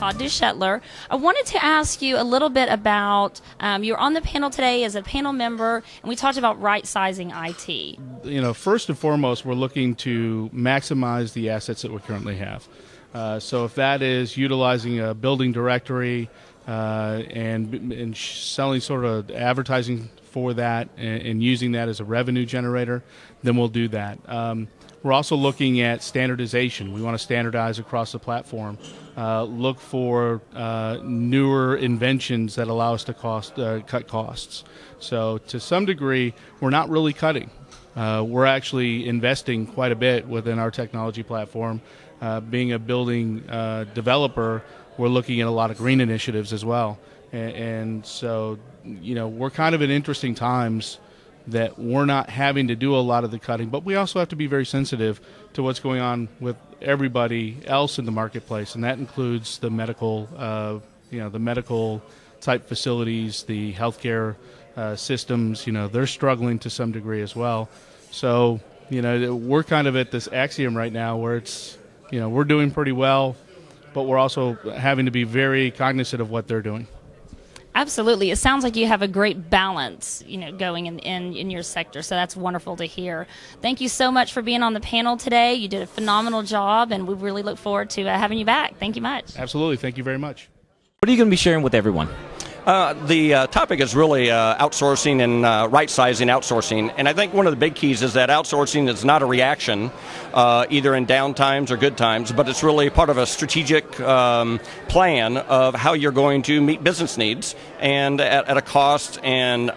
Todd Duchetler. I wanted to ask you a little bit about, you're on the panel today as a panel member, and we talked about right-sizing IT. First and foremost, we're looking to maximize the assets that we currently have. So if that is utilizing a building directory and selling sort of advertising for that and using that as a revenue generator, then we'll do that. We're also looking at standardization. We want to standardize across the platform. Look for newer inventions that allow us to cut costs. So to some degree, we're not really cutting. We're actually investing quite a bit within our technology platform. Being a building developer, we're looking at a lot of green initiatives as well. And so, we're kind of in interesting times that we're not having to do a lot of the cutting, but we also have to be very sensitive to what's going on with everybody else in the marketplace, and that includes the medical, the medical type facilities, the healthcare systems. They're struggling to some degree as well. So, we're kind of at this axiom right now where it's, we're doing pretty well, but we're also having to be very cognizant of what they're doing. Absolutely. It sounds like you have a great balance, going in your sector. So that's wonderful to hear. Thank you so much for being on the panel today. You did a phenomenal job, and we really look forward to having you back. Thank you much. Absolutely. Thank you very much. What are you going to be sharing with everyone? The topic is really outsourcing and right-sizing outsourcing. And I think one of the big keys is that outsourcing is not a reaction, either in down times or good times, but it's really part of a strategic plan of how you're going to meet business needs and at a cost and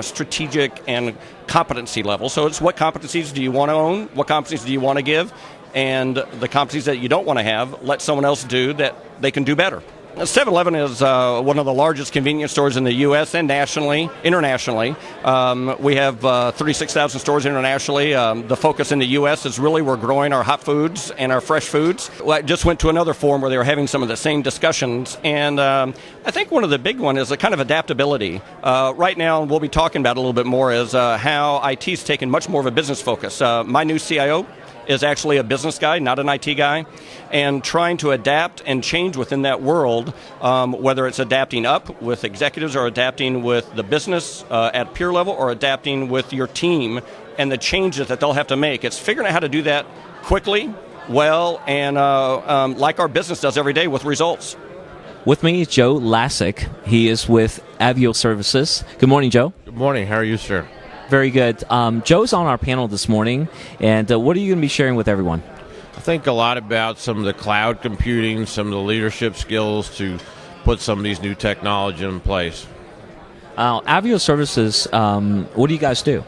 strategic and competency level. So it's what competencies do you want to own, what competencies do you want to give, and the competencies that you don't want to have, let someone else do that they can do better. 7-Eleven is one of the largest convenience stores in the U.S. and internationally. We have 36,000 stores internationally. The focus in the U.S. is really we're growing our hot foods and our fresh foods. I just went to another forum where they were having some of the same discussions, and I think one of the big one is a kind of adaptability. Right now, we'll be talking about a little bit more is how IT's taken much more of a business focus. My new CIO is actually a business guy, not an IT guy, and trying to adapt and change within that world, whether it's adapting up with executives or adapting with the business at peer level or adapting with your team and the changes that they'll have to make. It's figuring out how to do that quickly, well, and like our business does every day with results. With me is Joe Lassick. He is with Avio Services. Good morning, Joe. Good morning. How are you, sir? Very good. Joe's on our panel this morning, and what are you going to be sharing with everyone? I think a lot about some of the cloud computing, some of the leadership skills to put some of these new technology in place. Avio Services, what do you guys do?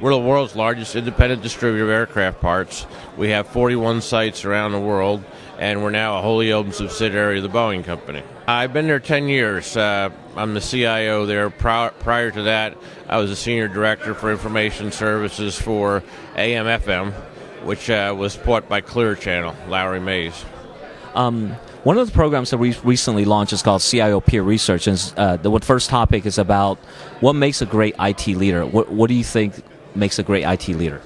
We're the world's largest independent distributor of aircraft parts. We have 41 sites around the world, and we're now a wholly owned subsidiary of the Boeing Company. I've been there 10 years. I'm the CIO there. Prior to that, I was a senior director for information services for AM/FM, which was bought by Clear Channel, Lowry Mays. One of the programs that we recently launched is called CIO Peer Research, and the first topic is about what makes a great IT leader. What do you think makes a great IT leader?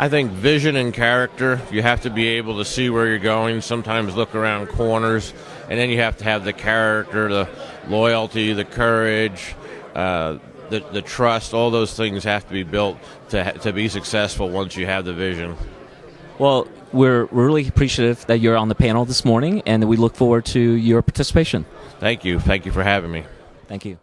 I think vision and character. You have to be able to see where you're going, sometimes look around corners, and then you have to have the character, the loyalty, the courage, the trust. All those things have to be built to be successful once you have the vision. Well, we're really appreciative that you're on the panel this morning, and we look forward to your participation. Thank you. Thank you for having me. Thank you.